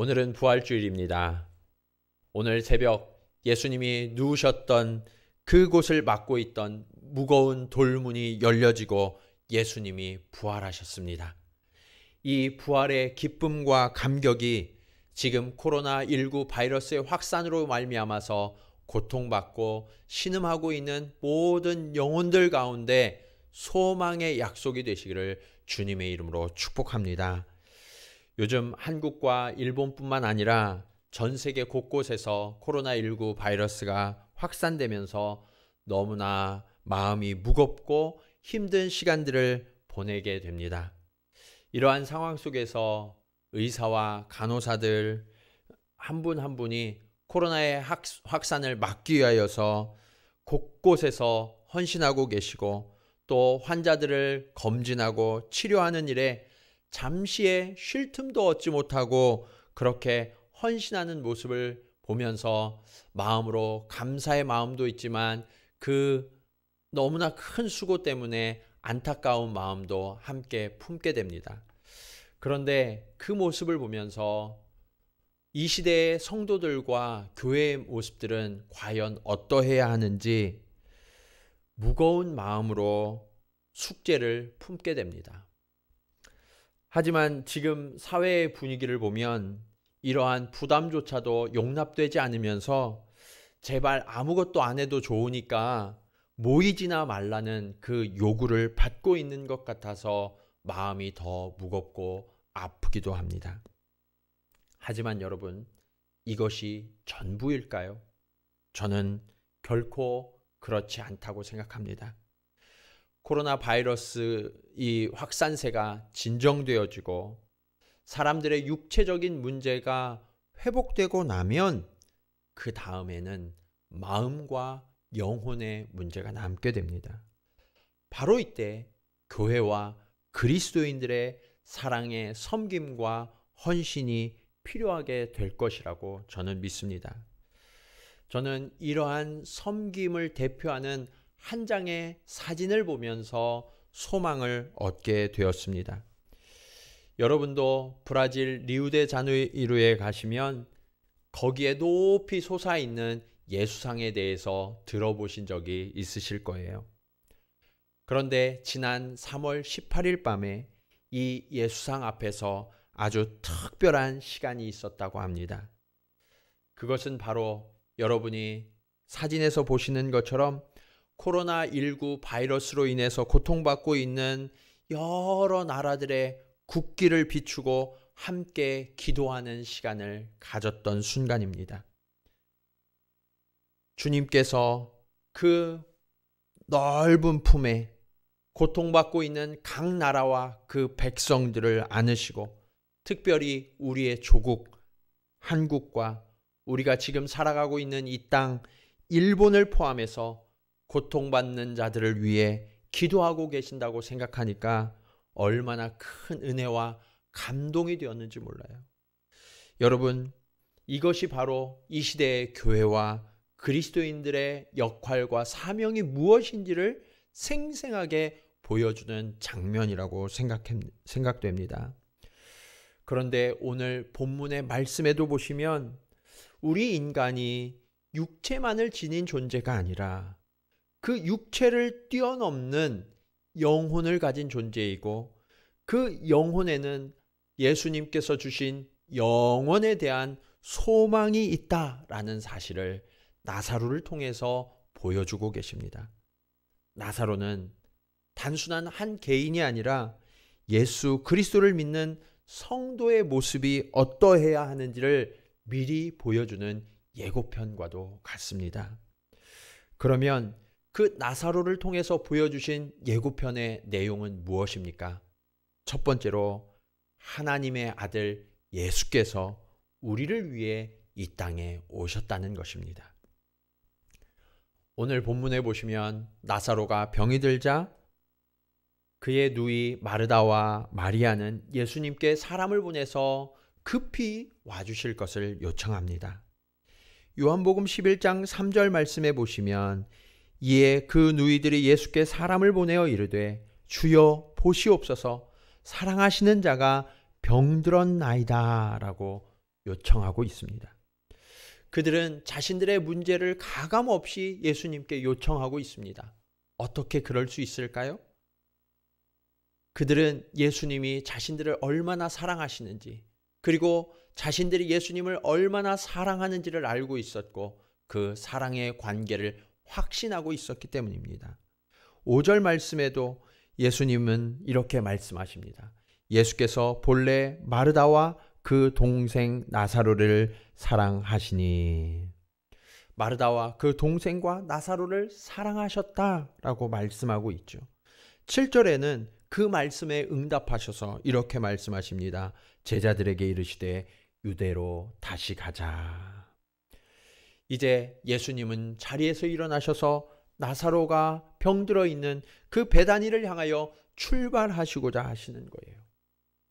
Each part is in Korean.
오늘은 부활주일입니다. 오늘 새벽 예수님이 누우셨던 그곳을 막고 있던 무거운 돌문이 열려지고 예수님이 부활하셨습니다. 이 부활의 기쁨과 감격이 지금 코로나19 바이러스의 확산으로 말미암아서 고통받고 신음하고 있는 모든 영혼들 가운데 소망의 약속이 되시기를 주님의 이름으로 축복합니다. 요즘 한국과 일본뿐만 아니라 전 세계 곳곳에서 코로나19 바이러스가 확산되면서 너무나 마음이 무겁고 힘든 시간들을 보내게 됩니다. 이러한 상황 속에서 의사와 간호사들 한 분 한 분이 코로나의 확산을 막기 위하여서 곳곳에서 헌신하고 계시고 또 환자들을 검진하고 치료하는 일에 잠시의 쉴 틈도 얻지 못하고 그렇게 헌신하는 모습을 보면서 마음으로 감사의 마음도 있지만 그 너무나 큰 수고 때문에 안타까운 마음도 함께 품게 됩니다. 그런데 그 모습을 보면서 이 시대의 성도들과 교회의 모습들은 과연 어떠해야 하는지 무거운 마음으로 숙제를 품게 됩니다. 하지만 지금 사회의 분위기를 보면 이러한 부담조차도 용납되지 않으면서 제발 아무것도 안 해도 좋으니까 모이지나 말라는 그 요구를 받고 있는 것 같아서 마음이 더 무겁고 아프기도 합니다. 하지만 여러분, 이것이 전부일까요? 저는 결코 그렇지 않다고 생각합니다. 코로나 바이러스 이 확산세가 진정되어지고 사람들의 육체적인 문제가 회복되고 나면 그 다음에는 마음과 영혼의 문제가 남게 됩니다. 바로 이때 교회와 그리스도인들의 사랑의 섬김과 헌신이 필요하게 될 것이라고 저는 믿습니다. 저는 이러한 섬김을 대표하는 한 장의 사진을 보면서 소망을 얻게 되었습니다. 여러분도 브라질 리우데자네이루에 가시면 거기에 높이 솟아있는 예수상에 대해서 들어보신 적이 있으실 거예요. 그런데 지난 3월 18일 밤에 이 예수상 앞에서 아주 특별한 시간이 있었다고 합니다. 그것은 바로 여러분이 사진에서 보시는 것처럼 코로나19 바이러스로 인해서 고통받고 있는 여러 나라들의 국기를 비추고 함께 기도하는 시간을 가졌던 순간입니다. 주님께서 그 넓은 품에 고통받고 있는 각 나라와 그 백성들을 안으시고 특별히 우리의 조국 한국과 우리가 지금 살아가고 있는 이 땅 일본을 포함해서 고통받는 자들을 위해 기도하고 계신다고 생각하니까 얼마나 큰 은혜와 감동이 되었는지 몰라요. 여러분, 이것이 바로 이 시대의 교회와 그리스도인들의 역할과 사명이 무엇인지를 생생하게 보여주는 장면이라고 생각됩니다. 그런데 오늘 본문의 말씀에도 보시면 우리 인간이 육체만을 지닌 존재가 아니라 그 육체를 뛰어넘는 영혼을 가진 존재이고 그 영혼에는 예수님께서 주신 영원에 대한 소망이 있다라는 사실을 나사로를 통해서 보여주고 계십니다. 나사로는 단순한 한 개인이 아니라 예수 그리스도를 믿는 성도의 모습이 어떠해야 하는지를 미리 보여주는 예고편과도 같습니다. 그러면 그 나사로를 통해서 보여주신 예고편의 내용은 무엇입니까? 첫 번째로 하나님의 아들 예수께서 우리를 위해 이 땅에 오셨다는 것입니다. 오늘 본문에 보시면 나사로가 병이 들자 그의 누이 마르다와 마리아는 예수님께 사람을 보내서 급히 와주실 것을 요청합니다. 요한복음 11장 3절 말씀에 보시면 이에 그 누이들이 예수께 사람을 보내어 이르되 주여 보시옵소서 사랑하시는 자가 병들었나이다 라고 요청하고 있습니다. 그들은 자신들의 문제를 가감없이 예수님께 요청하고 있습니다. 어떻게 그럴 수 있을까요? 그들은 예수님이 자신들을 얼마나 사랑하시는지, 그리고 자신들이 예수님을 얼마나 사랑하는지를 알고 있었고 그 사랑의 관계를 확신하고 있었기 때문입니다. 5절 말씀에도 예수님은 이렇게 말씀하십니다. 예수께서 본래 마르다와 그 동생 나사로를 사랑하시니, 마르다와 그 동생과 나사로를 사랑하셨다라고 말씀하고 있죠. 7절에는 그 말씀에 응답하셔서 이렇게 말씀하십니다. 제자들에게 이르시되 유대로 다시 가자. 이제 예수님은 자리에서 일어나셔서 나사로가 병들어 있는 그 베다니를 향하여 출발하시고자 하시는 거예요.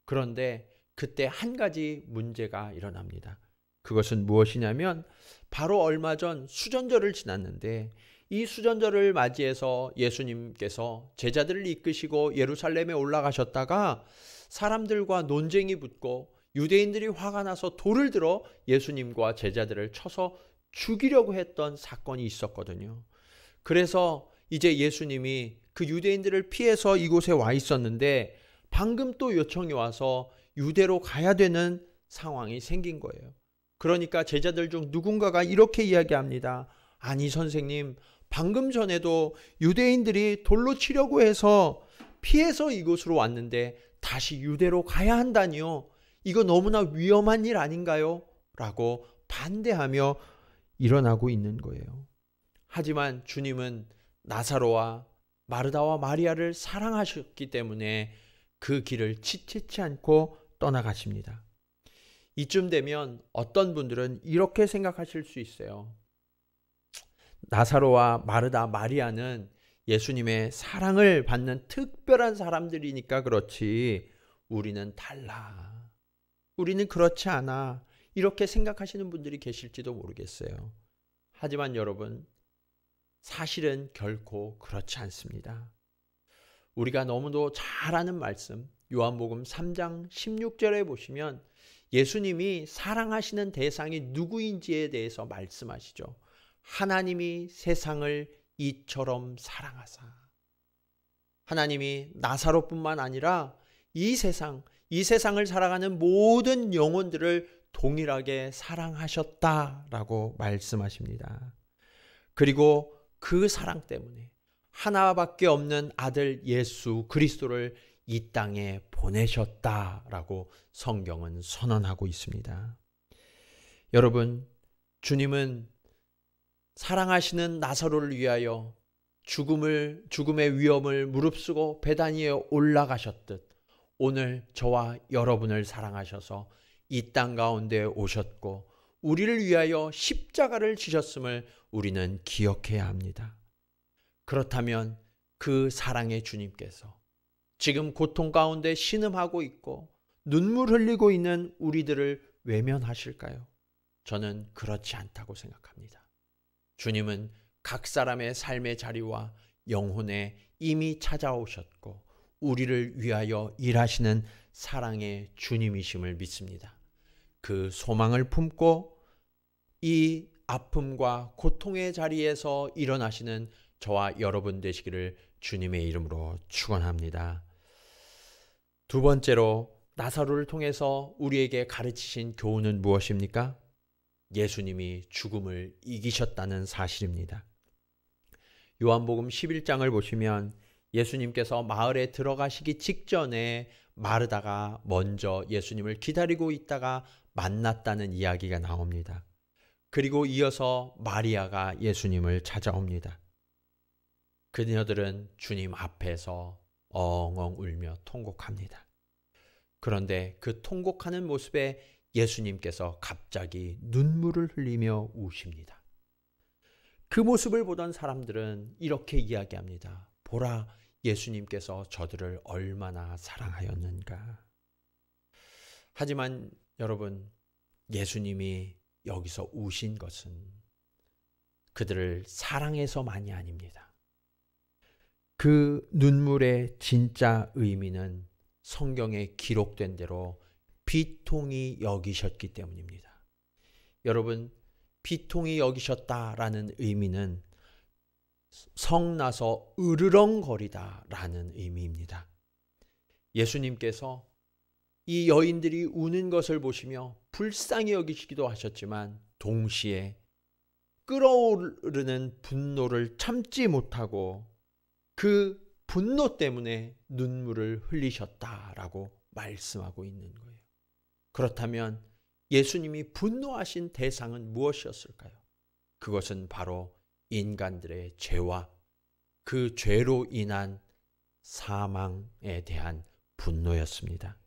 그런데 그때 한 가지 문제가 일어납니다. 그것은 무엇이냐면 바로 얼마 전 수전절을 지났는데, 이 수전절을 맞이해서 예수님께서 제자들을 이끄시고 예루살렘에 올라가셨다가 사람들과 논쟁이 붙고 유대인들이 화가 나서 돌을 들어 예수님과 제자들을 쳐서 죽이려고 했던 사건이 있었거든요. 그래서 이제 예수님이 그 유대인들을 피해서 이곳에 와 있었는데 방금 또 요청이 와서 유대로 가야 되는 상황이 생긴 거예요. 그러니까 제자들 중 누군가가 이렇게 이야기합니다. 아니 선생님, 방금 전에도 유대인들이 돌로 치려고 해서 피해서 이곳으로 왔는데 다시 유대로 가야 한다니요. 이거 너무나 위험한 일 아닌가요? 라고 반대하며 일어나고 있는 거예요. 하지만 주님은 나사로와 마르다와 마리아를 사랑하셨기 때문에 그 길을 지체치 않고 떠나가십니다. 이쯤 되면 어떤 분들은 이렇게 생각하실 수 있어요. 나사로와 마르다, 마리아는 예수님의 사랑을 받는 특별한 사람들이니까 그렇지 우리는 달라. 우리는 그렇지 않아. 이렇게 생각하시는 분들이 계실지도 모르겠어요. 하지만 여러분, 사실은 결코 그렇지 않습니다. 우리가 너무도 잘 아는 말씀, 요한복음 3장 16절에 보시면 예수님이 사랑하시는 대상이 누구인지에 대해서 말씀하시죠. 하나님이 세상을 이처럼 사랑하사. 하나님이 나사로뿐만 아니라 이 세상을 살아가는 모든 영혼들을 동일하게 사랑하셨다라고 말씀하십니다. 그리고 그 사랑 때문에 하나밖에 없는 아들 예수 그리스도를 이 땅에 보내셨다라고 성경은 선언하고 있습니다. 여러분, 주님은 사랑하시는 나사로를 위하여 죽음의 위험을 무릅쓰고 베다니에 올라가셨듯 오늘 저와 여러분을 사랑하셔서 이 땅 가운데 오셨고 우리를 위하여 십자가를 지셨음을 우리는 기억해야 합니다. 그렇다면 그 사랑의 주님께서 지금 고통 가운데 신음하고 있고 눈물 흘리고 있는 우리들을 외면하실까요? 저는 그렇지 않다고 생각합니다. 주님은 각 사람의 삶의 자리와 영혼에 이미 찾아오셨고 우리를 위하여 일하시는 사랑의 주님이심을 믿습니다. 그 소망을 품고 이 아픔과 고통의 자리에서 일어나시는 저와 여러분 되시기를 주님의 이름으로 축원합니다. 두 번째로 나사로를 통해서 우리에게 가르치신 교훈은 무엇입니까? 예수님이 죽음을 이기셨다는 사실입니다. 요한복음 11장을 보시면 예수님께서 마을에 들어가시기 직전에 마르다가 먼저 예수님을 기다리고 있다가 만났다는 이야기가 나옵니다. 그리고 이어서 마리아가 예수님을 찾아옵니다. 그녀들은 주님 앞에서 엉엉 울며 통곡합니다. 그런데 그 통곡하는 모습에 예수님께서 갑자기 눈물을 흘리며 우십니다. 그 모습을 보던 사람들은 이렇게 이야기합니다. 보라, 예수님께서 저들을 얼마나 사랑하였는가. 하지만 여러분, 예수님이 여기서 우신 것은 그들을 사랑해서만이 아닙니다. 그 눈물의 진짜 의미는 성경에 기록된 대로 비통히 여기셨기 때문입니다. 여러분, 비통히 여기셨다라는 의미는 성나서 으르렁거리다라는 의미입니다. 예수님께서 이 여인들이 우는 것을 보시며 불쌍히 여기시기도 하셨지만 동시에 끓어오르는 분노를 참지 못하고 그 분노 때문에 눈물을 흘리셨다라고 말씀하고 있는 거예요. 그렇다면 예수님이 분노하신 대상은 무엇이었을까요? 그것은 바로 인간들의 죄와 그 죄로 인한 사망에 대한 분노였습니다.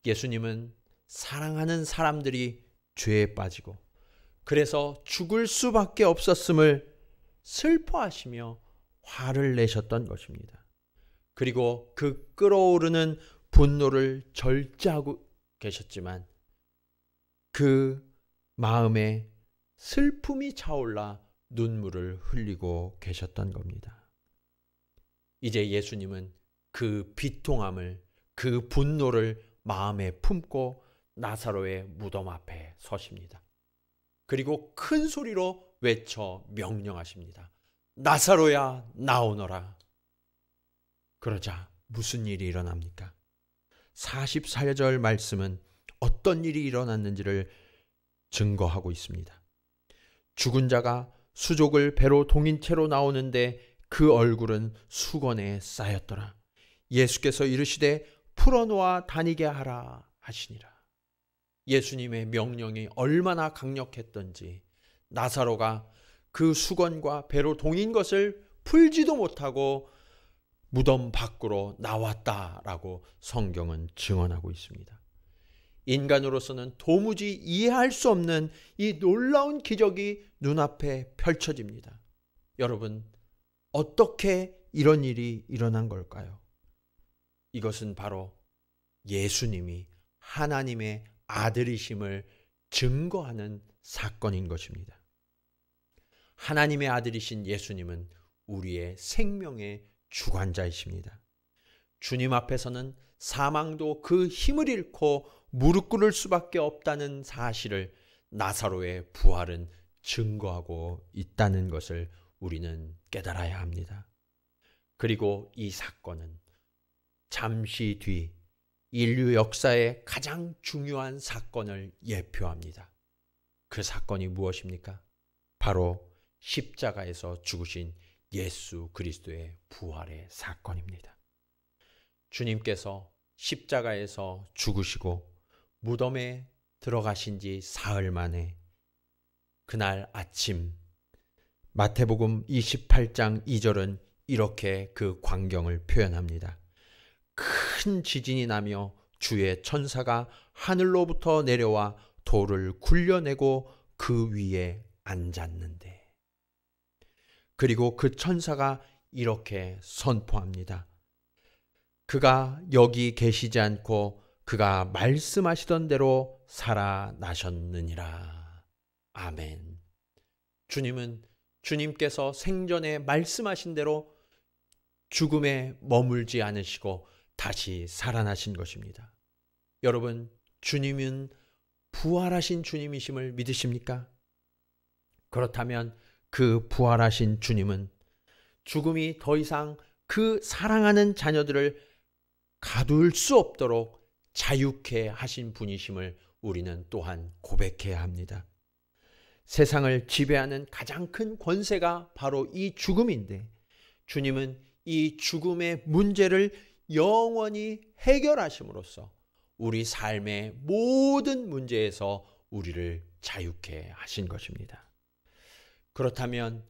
예수님은 사랑하는 사람들이 죄에 빠지고 그래서 죽을 수밖에 없었음을 슬퍼하시며 화를 내셨던 것입니다. 그리고 그 끓어오르는 분노를 절제하고 계셨지만 그 마음에 슬픔이 차올라 눈물을 흘리고 계셨던 겁니다. 이제 예수님은 그 비통함을, 그 분노를 마음에 품고 나사로의 무덤 앞에 서십니다. 그리고 큰 소리로 외쳐 명령하십니다. 나사로야, 나오너라. 그러자 무슨 일이 일어납니까? 44절 말씀은 어떤 일이 일어났는지를 증거하고 있습니다. 죽은 자가 수족을 배로 동인 채로 나오는데 그 얼굴은 수건에 쌓였더라. 예수께서 이르시되 풀어놓아 다니게 하라 하시니라. 예수님의 명령이 얼마나 강력했던지 나사로가 그 수건과 배로 동인 것을 풀지도 못하고 무덤 밖으로 나왔다라고 성경은 증언하고 있습니다. 인간으로서는 도무지 이해할 수 없는 이 놀라운 기적이 눈앞에 펼쳐집니다. 여러분, 어떻게 이런 일이 일어난 걸까요? 이것은 바로 예수님이 하나님의 아들이심을 증거하는 사건인 것입니다. 하나님의 아들이신 예수님은 우리의 생명의 주관자이십니다. 주님 앞에서는 사망도 그 힘을 잃고 무릎 꿇을 수밖에 없다는 사실을 나사로의 부활은 증거하고 있다는 것을 우리는 깨달아야 합니다. 그리고 이 사건은 잠시 뒤 인류 역사의 가장 중요한 사건을 예표합니다. 그 사건이 무엇입니까? 바로 십자가에서 죽으신 예수 그리스도의 부활의 사건입니다. 주님께서 십자가에서 죽으시고 무덤에 들어가신 지 사흘 만에 그날 아침 마태복음 28장 2절은 이렇게 그 광경을 표현합니다. 큰 지진이 나며 주의 천사가 하늘로부터 내려와 돌을 굴려내고 그 위에 앉았는데, 그리고 그 천사가 이렇게 선포합니다. 그가 여기 계시지 않고 그가 말씀하시던 대로 살아나셨느니라. 아멘. 주님께서 생전에 말씀하신 대로 죽음에 머물지 않으시고 다시 살아나신 것입니다. 여러분, 주님은 부활하신 주님이심을 믿으십니까? 그렇다면 그 부활하신 주님은 죽음이 더 이상 그 사랑하는 자녀들을 가둘 수 없도록 자유케 하신 분이심을 우리는 또한 고백해야 합니다. 세상을 지배하는 가장 큰 권세가 바로 이 죽음인데, 주님은 이 죽음의 문제를 영원히 해결하심으로써 우리 삶의 모든 문제에서 우리를 자유케 하신 것입니다. 그렇다면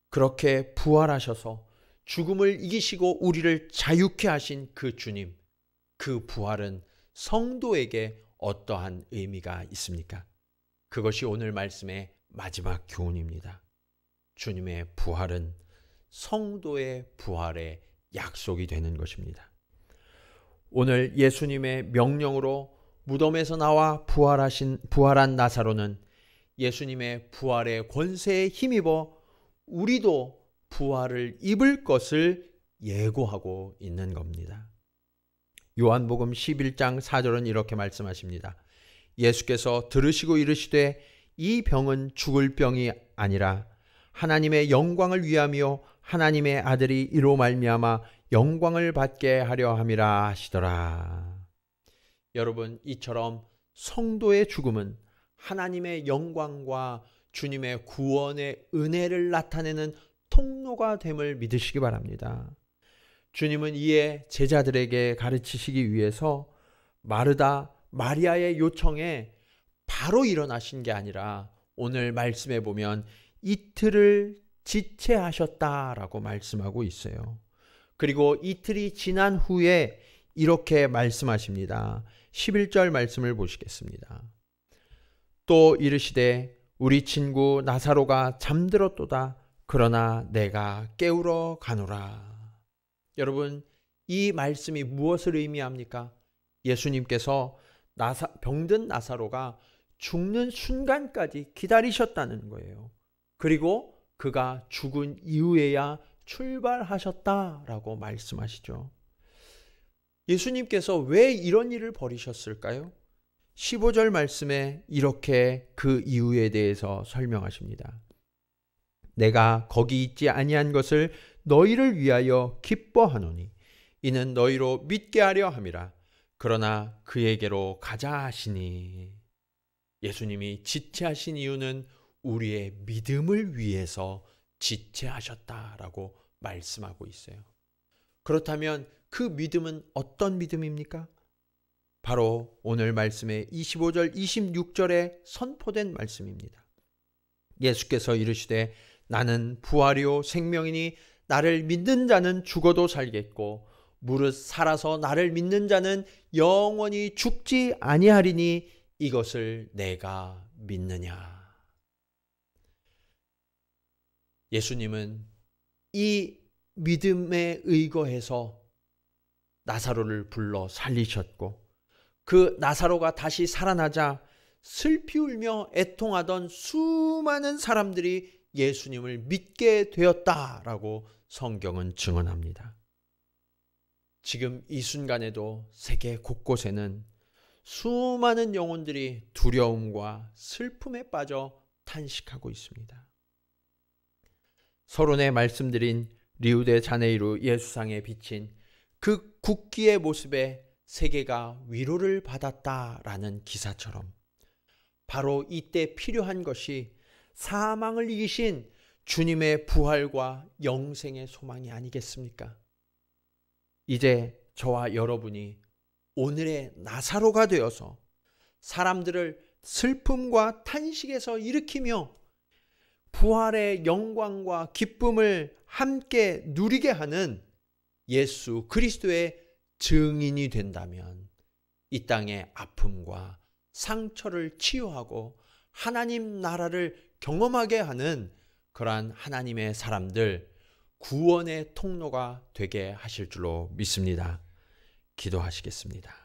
그렇게 부활하셔서 죽음을 이기시고 우리를 자유케 하신 그 주님, 그 부활은 성도에게 어떠한 의미가 있습니까? 그것이 오늘 말씀의 마지막 교훈입니다. 주님의 부활은 성도의 부활의 약속이 되는 것입니다. 오늘 예수님의 명령으로 무덤에서 나와 부활한 나사로는 예수님의 부활의 권세에 힘입어 우리도 부활을 입을 것을 예고하고 있는 겁니다. 요한복음 11장 4절은 이렇게 말씀하십니다. 예수께서 들으시고 이르시되 이 병은 죽을 병이 아니라 하나님의 영광을 위하며 하나님의 아들이 이로 말미암아 영광을 받게 하려 함이라 하시더라. 여러분, 이처럼 성도의 죽음은 하나님의 영광과 주님의 구원의 은혜를 나타내는 통로가 됨을 믿으시기 바랍니다. 주님은 이에 제자들에게 가르치시기 위해서 마르다, 마리아의 요청에 바로 일어나신 게 아니라 오늘 말씀에 보면 이틀을 지체하셨다라고 말씀하고 있어요. 그리고 이틀이 지난 후에 이렇게 말씀하십니다. 11절 말씀을 보시겠습니다. 또 이르시되 우리 친구 나사로가 잠들었도다. 그러나 내가 깨우러 가노라. 여러분, 이 말씀이 무엇을 의미합니까? 예수님께서 병든 나사로가 죽는 순간까지 기다리셨다는 거예요. 그리고 그가 죽은 이후에야 출발하셨다라고 말씀하시죠. 예수님께서 왜 이런 일을 벌이셨을까요? 15절 말씀에 이렇게 그 이유에 대해서 설명하십니다. 내가 거기 있지 아니한 것을 너희를 위하여 기뻐하노니 이는 너희로 믿게 하려 함이라. 그러나 그에게로 가자 하시니. 예수님이 지체하신 이유는 우리의 믿음을 위해서 지체하셨다라고 말씀하고 있어요. 그렇다면 그 믿음은 어떤 믿음입니까? 바로 오늘 말씀의 25절, 26절에 선포된 말씀입니다. 예수께서 이르시되 나는 부활이요 생명이니 나를 믿는 자는 죽어도 살겠고 무릇 살아서 나를 믿는 자는 영원히 죽지 아니하리니 이것을 내가 믿느냐. 예수님은 이 믿음에 의거해서 나사로를 불러 살리셨고 그 나사로가 다시 살아나자 슬피 울며 애통하던 수많은 사람들이 예수님을 믿게 되었다라고 성경은 증언합니다. 지금 이 순간에도 세계 곳곳에는 수많은 영혼들이 두려움과 슬픔에 빠져 탄식하고 있습니다. 서론에 말씀드린 리우데자네이루 예수상에 비친 그 국기의 모습에 세계가 위로를 받았다라는 기사처럼 바로 이때 필요한 것이 사망을 이기신 주님의 부활과 영생의 소망이 아니겠습니까? 이제 저와 여러분이 오늘의 나사로가 되어서 사람들을 슬픔과 탄식에서 일으키며 부활의 영광과 기쁨을 함께 누리게 하는 예수 그리스도의 증인이 된다면 이 땅의 아픔과 상처를 치유하고 하나님 나라를 경험하게 하는 그러한 하나님의 사람들, 구원의 통로가 되게 하실 줄로 믿습니다. 기도하시겠습니다.